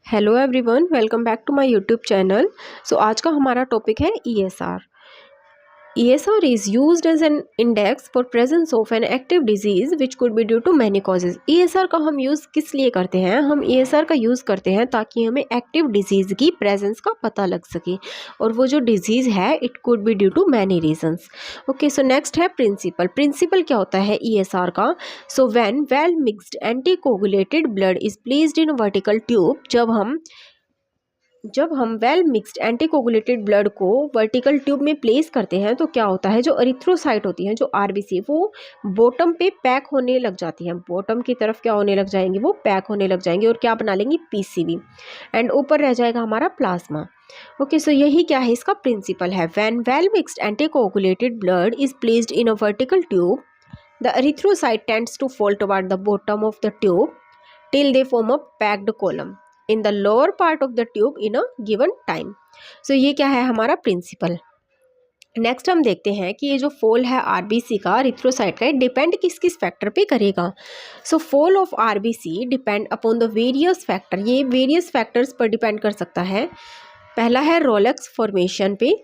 Hello everyone, welcome back to my YouTube channel. So आज का हमारा टॉपिक है ESR. ESR is used as an index for presence of an active disease which could be due to many causes. ESR का हम use किस लिए करते हैं? हम ईएसआर का यूज़ करते हैं ताकि हमें एक्टिव डिजीज़ की प्रेजेंस का पता लग सके, और वो जो डिजीज़ है it could be due to many reasons. Okay, so next है प्रिंसिपल। प्रिंसिपल क्या होता है ईएसआर का? So when well mixed anticoagulated blood is placed in vertical tube, जब हम वेल मिक्स्ड एंटीकोगुलेटेड ब्लड को वर्टिकल ट्यूब में place करते हैं तो क्या होता है, जो एरिथ्रोसाइट होती हैं, जो आरबीसी, वो बॉटम पे पैक होने लग जाती हैं। बॉटम की तरफ क्या होने लग जाएंगी? वो पैक होने लग जाएंगी और क्या बना लेंगी? पीसीबी। एंड ऊपर रह जाएगा हमारा प्लाज्मा। ओके, सो यही क्या है, इसका प्रिंसिपल है। When well mixed anticoagulated blood is placed in a vertical tube, the erythrocyte tends to fall toward the bottom of the tube till they form a packed column in the lower part of the tube in a given time. So ये क्या है हमारा principal. Next हम देखते हैं कि ये जो फॉल है आरबीसी का, इरिथ्रोसाइट का, डिपेंड किस किस फैक्टर पे करेगा। सो fall of RBC depend upon the various factor. ये वेरियस फैक्टर्स पर डिपेंड कर सकता है। पहला है रोलेक्स फॉर्मेशन पे।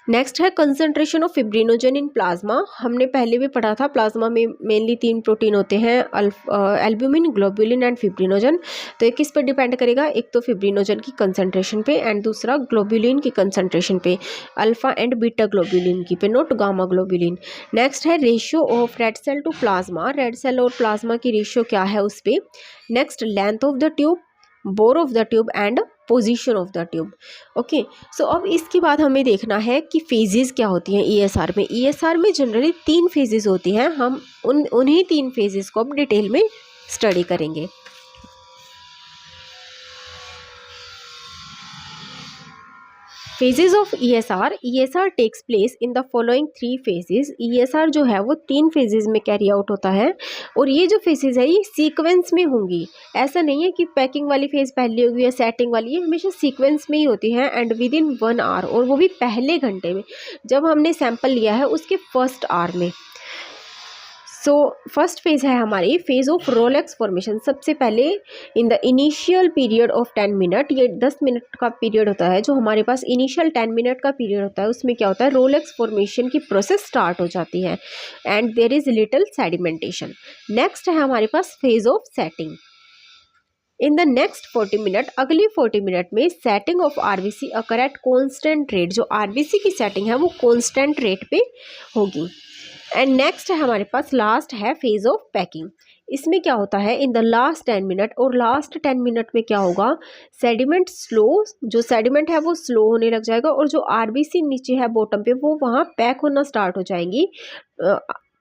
नेक्स्ट है concentration of fibrinogen in plasma. हमने पहले भी पढ़ा था, प्लाज्मा में मेनली 3 प्रोटीन होते हैं, एल्ब्यूमिन, ग्लोबुलिन एंड फिब्रिनोजन। तो ये किस पर डिपेंड करेगा? एक तो फिब्रिनोजन की कंसंट्रेशन पे एंड दूसरा ग्लोबुलिन की कंसंट्रेशन पे, अल्फा एंड बीटा ग्लोबुलिन की पे, नॉट गामा ग्लोबुलिन। नेक्स्ट है ratio of red cell to plasma. Red cell और प्लाज्मा की रेशियो क्या है उस पर। Next length of the tube, bore of the tube and position of the tube. Okay, so अब इसके बाद हमें देखना है कि फेजेस क्या होती हैं ईएसआर में। ईएसआर में जनरली 3 फेजेस होती हैं। हम उन्हीं 3 फेजेस को अब डिटेल में स्टडी करेंगे। Phases of ESR. ESR takes place in the following 3 phases. ESR जो है वो 3 फेजेस में कैरी आउट होता है, और ये जो फेजेस है ये सीक्वेंस में होंगी। ऐसा नहीं है कि पैकिंग वाली फेज पहले होगी या सेटिंग वाली, ये हमेशा सीक्वेंस में ही होती है एंड विद इन 1 आवर, और वो भी पहले घंटे में जब हमने सैंपल लिया है उसके फर्स्ट आवर में। सो फर्स्ट फेज है हमारी फेज ऑफ रोलेक्स फॉर्मेशन। सबसे पहले in the initial period of 10 minute, ये 10 मिनट का पीरियड होता है जो हमारे पास इनिशियल 10 मिनट का पीरियड होता है। उसमें क्या होता है, रोलेक्स फॉर्मेशन की प्रोसेस स्टार्ट हो जाती है and there is little sedimentation. Next है हमारे पास phase of settling. In the next 40 minute, अगली 40 मिनट में settling of RBC occur at constant rate. जो आरबीसी की सेटिंग है वो कॉन्स्टेंट रेट पे होगी। एंड नेक्स्ट है हमारे पास लास्ट है फेज ऑफ पैकिंग। इसमें क्या होता है, इन द लास्ट 10 मिनट, और लास्ट 10 मिनट में क्या होगा, सेडिमेंट स्लो, जो सेडिमेंट है वो स्लो होने लग जाएगा, और जो आरबीसी नीचे है बॉटम पे वो वहाँ पैक होना स्टार्ट हो जाएंगी।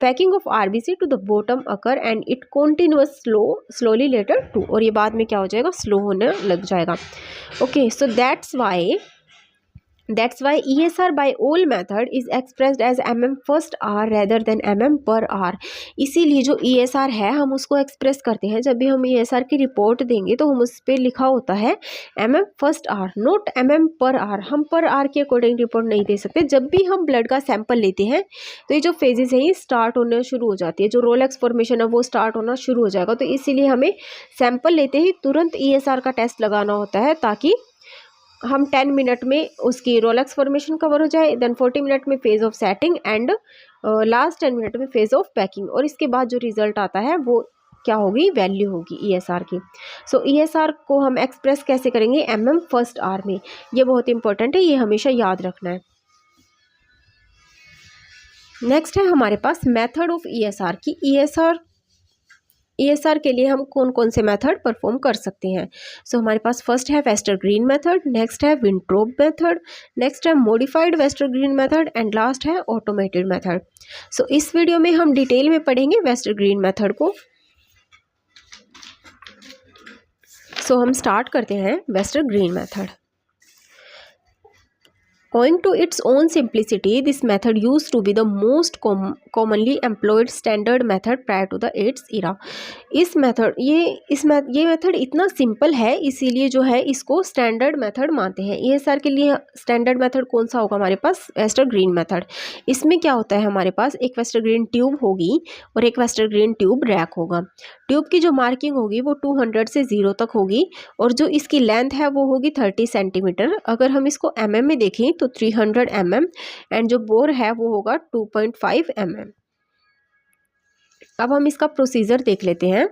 Packing of RBC to the bottom occur and it continuous slowly later too, और ये बाद में क्या हो जाएगा, स्लो होने लग जाएगा। Okay, so that's why ESR by all method is expressed as mm first hour rather than mm per hour। इसीलिए जो ESR है हम उसको एक्सप्रेस करते हैं, जब भी हम ESR की रिपोर्ट देंगे तो हम उस पर लिखा होता है mm first our, not mm per hour. हम पर आवर के अकॉर्डिंग रिपोर्ट नहीं दे सकते। जब भी हम ब्लड का सैंपल लेते हैं तो ये जो फेजेस है ये स्टार्ट होना शुरू हो जाती है, जो रोलेक्स फॉर्मेशन है वो स्टार्ट होना शुरू हो जाएगा। तो इसीलिए हमें सैंपल लेते ही तुरंत ESR का टेस्ट लगाना होता है, ताकि हम 10 मिनट में उसकी रोलेक्स फॉर्मेशन कवर हो जाए, देन 40 मिनट में phase of setting and last 10 minute में फेज ऑफ पैकिंग, और इसके बाद जो रिजल्ट आता है वो क्या होगी, वैल्यू होगी ईएसआर की। सो ईएसआर को हम एक्सप्रेस कैसे करेंगे, mm फर्स्ट आवर में। ये बहुत इंपॉर्टेंट है, ये हमेशा याद रखना है। नेक्स्ट है हमारे पास मेथड ऑफ ईएसआर की। ईएसआर के लिए हम कौन कौन से मेथड परफॉर्म कर सकते हैं। सो हमारे पास फर्स्ट है वेस्टर ग्रीन मेथड, नेक्स्ट है विंट्रोप मेथड, नेक्स्ट है modified Wester green method and last है ऑटोमेटेड मेथड। सो इस वीडियो में हम डिटेल में पढ़ेंगे वेस्टर ग्रीन मेथड को। सो हम स्टार्ट करते हैं Wester green method. Owing to its own simplicity, this method used to be the most commonly employed standard method prior to its era. इस मेथड इतना सिंपल है, इसीलिए जो है इसको स्टैंडर्ड मेथड मानते हैं। ESR के लिए स्टैंडर्ड मेथड कौन सा होगा हमारे पास? Wester green method. इसमें क्या होता है, हमारे पास एक वेस्टर ग्रीन ट्यूब होगी और एक वेस्टर ग्रीन ट्यूब रैक होगा। ट्यूब की जो मार्किंग होगी वो 200 से 0 तक होगी और जो इसकी लेंथ है वो होगी 30 सेंटीमीटर। अगर हम इसको mm में देखें तो 300 mm एंड जो बोर है वो होगा 2.5 mm। अब हम इसका प्रोसीजर देख लेते हैं।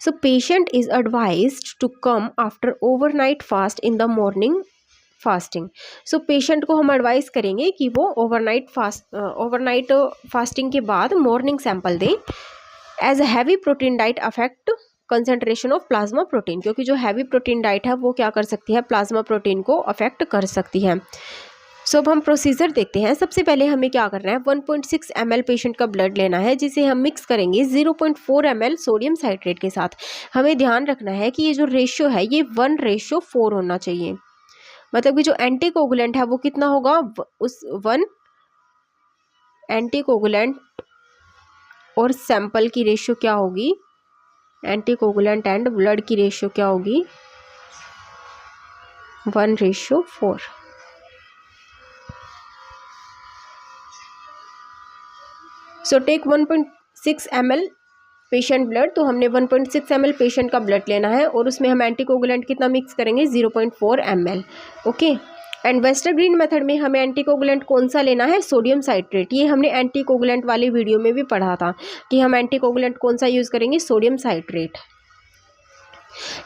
So patient is advised to come after overnight fast in the morning fasting. So patient को हम एडवाइस करेंगे कि वो ओवरनाइट फास्टिंग के बाद मॉर्निंग सैंपल दें। As a heavy protein diet affect concentration of plasma protein, क्योंकि जो हैवी प्रोटीन डाइट है वो क्या कर सकती है, प्लाज्मा प्रोटीन को अफेक्ट कर सकती है। सो अब हम प्रोसीजर देखते हैं। सबसे पहले हमें क्या करना है, 1.6 ml पेशेंट का ब्लड लेना है जिसे हम मिक्स करेंगे 0.4 ml सोडियम साइट्रेट के साथ। हमें ध्यान रखना है कि ये जो रेशियो है ये 1:4 होना चाहिए, मतलब कि जो एंटीकोगुलेंट है वो कितना होगा, उस 1 एंटीकोगुलेंट और सैंपल की रेशियो क्या होगी, एंटीकोगुलेंट एंड ब्लड की रेशियो क्या होगी, 1:4। So take 1.6 ml patient blood. तो हमने 1.6 ml पेशेंट का ब्लड लेना है और उसमें हम एंटीकोगुलेंट कितना मिक्स करेंगे, 0.4 ml। Okay, and Wester green method में हमें एंटीकोगुलेंट कौन सा लेना है, सोडियम साइट्रेट। ये हमने एंटीकोगुलेंट वाले वीडियो में भी पढ़ा था कि हम एंटीकोगुलेंट कौन सा यूज़ करेंगे, सोडियम साइट्रेट।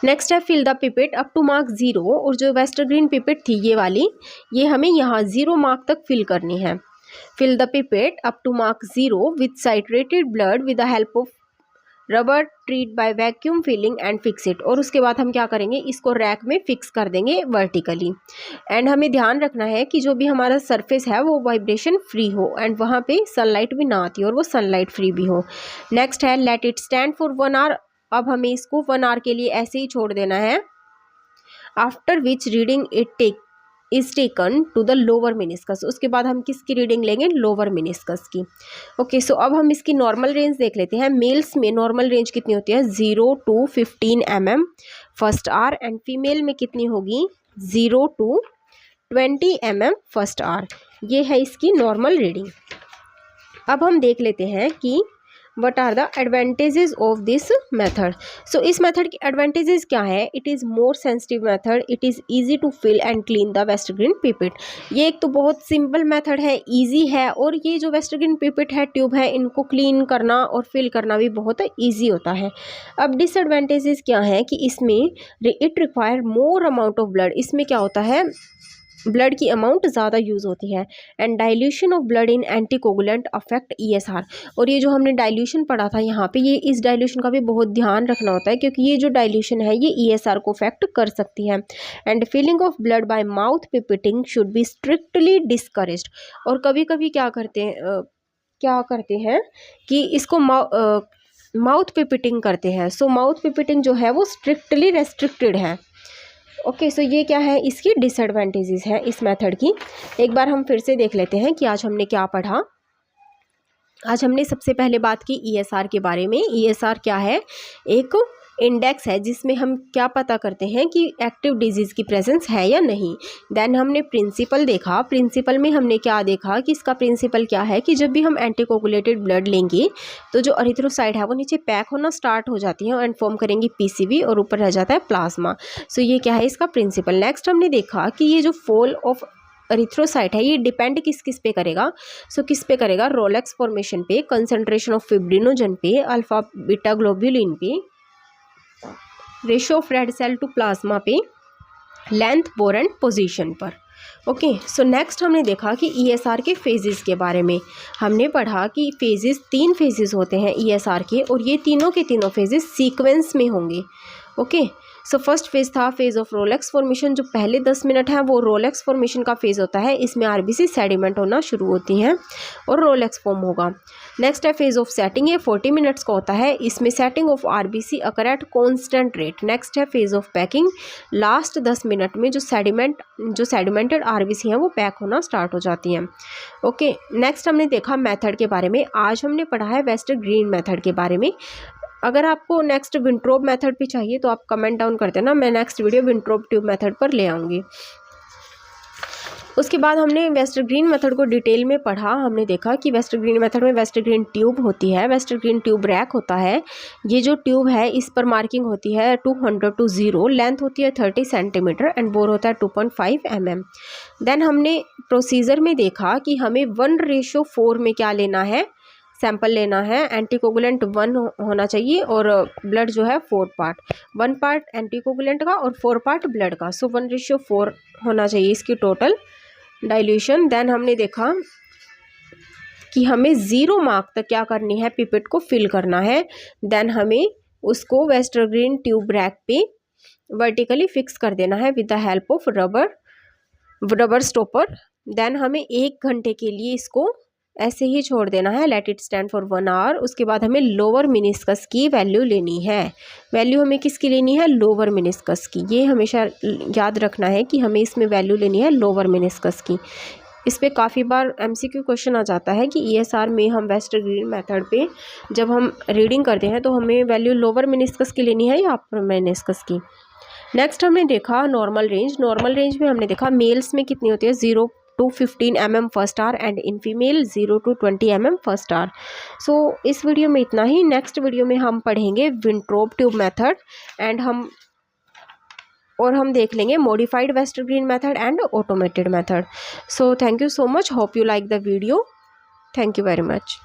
नेक्स्ट है fill the pipette up to mark 0। और जो वेस्टर ग्रीन पिपेट थी ये वाली, ये हमें यहाँ 0 मार्क तक फिल करनी है। Fill the pipette up to mark 0 with citrated blood with the help of rubber, ट्रीट by vacuum filling and fix it. और उसके बाद हम क्या करेंगे, इसको रैक में फिक्स कर देंगे वर्टिकली। एंड हमें ध्यान रखना है कि जो भी हमारा सरफेस है वो वाइब्रेशन फ्री हो एंड वहाँ पे सनलाइट भी ना आती हो और वो सनलाइट फ्री भी हो। नेक्स्ट है let it stand for 1 hour. अब हमें इसको 1 आवर के लिए ऐसे ही छोड़ देना है। After which reading is taken to the lower meniscus. उसके बाद हम किसकी रीडिंग लेंगे, लोअर मेनिस्कस की। ओके, सो अब हम इसकी नॉर्मल रेंज देख लेते हैं। मेल्स में नॉर्मल रेंज कितनी होती है, 0 to 15 mm first hour, and female में कितनी होगी, 0 to 20 mm फर्स्ट आवर। ये है इसकी नॉर्मल रीडिंग। अब हम देख लेते हैं कि what are the advantages of this method. So इस मेथड की एडवांटेजेस क्या है, it is more sensitive method, it is easy to fill and clean the Westergren pipette. ये एक तो बहुत सिंपल मेथड है, ईजी है, और ये जो वेस्टर ग्रीन पिपेट है, ट्यूब है, इनको क्लीन करना और फिल करना भी बहुत ईजी होता है। अब डिसएडवांटेजेस क्या है कि इसमें it require more amount of blood. इसमें क्या होता है, ब्लड की अमाउंट ज़्यादा यूज़ होती है। And dilution of blood in anticoagulant affect ESR। और ये जो हमने डाइल्यूशन पढ़ा था यहाँ पे, ये इस डाइल्यूशन का भी बहुत ध्यान रखना होता है क्योंकि ये जो डाइल्यूशन है ये ESR को अफेक्ट कर सकती है। And filling of blood by mouth pipetting should be strictly discouraged. और कभी कभी क्या करते हैं कि इसको माउथ पिपेटिंग करते हैं। सो माउथ पिपेटिंग जो है वो स्ट्रिक्टली रेस्ट्रिक्टेड है। ओके, सो ये क्या है, इसकी डिसएडवांटेजेस है इस मेथड की। एक बार हम फिर से देख लेते हैं कि आज हमने क्या पढ़ा। आज हमने सबसे पहले बात की ESR के बारे में। ESR क्या है, एक इंडेक्स है जिसमें हम क्या पता करते हैं कि एक्टिव डिजीज़ की प्रेजेंस है या नहीं। देन हमने प्रिंसिपल देखा। प्रिंसिपल में हमने क्या देखा कि इसका प्रिंसिपल क्या है कि जब भी हम एंटीकोगुलेटेड ब्लड लेंगे तो जो एरिथ्रोसाइट है वो नीचे पैक होना स्टार्ट हो जाती है एंड फॉर्म करेंगी PCV और ऊपर रह जाता है प्लाज्मा। सो ये क्या है, इसका प्रिंसिपल। नेक्स्ट हमने देखा कि ये जो फॉल ऑफ एरिथ्रोसाइट है ये डिपेंड किस पे करेगा। सो किस पे करेगा, रोलेक्स फॉर्मेशन पे, कंसंट्रेशन ऑफ फिब्रिनोजन पे, अल्फा बीटा ग्लोब्यूलिन पे, ratio of red cell to plasma पे, लेंथ, बोर एंड पोजीशन पर। ओके, सो नेक्स्ट हमने देखा कि ESR के फेजेस के बारे में। हमने पढ़ा कि फेजेस 3 फेजेस होते हैं ESR के, और ये तीनों के तीनों फेजेस सीक्वेंस में होंगे। ओके, सो फर्स्ट फेज था फेज ऑफ रोलेक्स फॉर्मेशन। जो पहले 10 मिनट है वो रोलेक्स फॉर्मेशन का फेज होता है। इसमें आरबीसी सेडिमेंट होना शुरू होती हैं और रोलेक्स फॉर्म होगा। नेक्स्ट है फेज ऑफ सेटिंग, ये 40 मिनट्स का होता है। इसमें settling of RBC occur at constant rate. Next है phase of packing, last 10 minute में जो सेडिमेंटेड आरबीसी हैं वो पैक होना स्टार्ट हो जाती हैं। ओके, नेक्स्ट हमने देखा मेथड के बारे में। आज हमने पढ़ा है वेस्टर ग्रीन मेथड के बारे में। अगर आपको नेक्स्ट विंट्रोब मेथड भी चाहिए तो आप कमेंट डाउन कर देना, मैं नेक्स्ट वीडियो विंट्रोब ट्यूब मेथड पर ले आऊँगी। उसके बाद हमने वेस्टर ग्रीन मेथड को डिटेल में पढ़ा। हमने देखा कि वेस्टर ग्रीन मेथड में वेस्टर ग्रीन ट्यूब होती है, वेस्टर ग्रीन ट्यूब रैक होता है। ये जो ट्यूब है इस पर मार्किंग होती है 200 to 0, लेंथ होती है 30 सेंटीमीटर एंड बोर होता है 2.5 mm। देन हमने प्रोसीजर में देखा कि हमें 1:4 में क्या लेना है, सैंपल लेना है। एंटीकोगुलेंट 1 होना चाहिए और ब्लड जो है 4 पार्ट, 1 पार्ट एंटीकोगुलेंट का और 4 पार्ट ब्लड का। सो 1:4 होना चाहिए इसकी टोटल डाइल्यूशन। देन हमने देखा कि हमें 0 मार्क तक क्या करनी है, पिपेट को फिल करना है। देन हमें उसको वेस्टर ग्रीन ट्यूब रैक पे वर्टिकली फिक्स कर देना है with the help of rubber stopper. Then हमें 1 घंटे के लिए इसको ऐसे ही छोड़ देना है, let it stand for 1 hour. उसके बाद हमें लोअर मिनिस्कस की वैल्यू लेनी है। वैल्यू हमें किसकी लेनी है, लोअर मिनिस्कस की। ये हमेशा याद रखना है कि हमें इसमें वैल्यू लेनी है लोअर मिनिस्कस की। इस पर काफ़ी बार एमसीक्यू क्वेश्चन आ जाता है कि ईएसआर में हम वेस्टर ग्रीन मेथड पे जब हम रीडिंग करते हैं तो हमें वैल्यू लोअर मिनिस्कस की लेनी है या अपर मिनिस्कस की। नेक्स्ट हमने देखा नॉर्मल रेंज। नॉर्मल रेंज में हमने देखा मेल्स में कितनी होती है, 0 to 15 mm first hour and in female 0 to 20 mm first hour. So इस वीडियो में इतना ही। नेक्स्ट वीडियो में हम पढ़ेंगे विंट्रोब ट्यूब मेथड एंड हम देख लेंगे modified Wester green method and automated method. So thank you so much, hope you like the video. Thank you very much.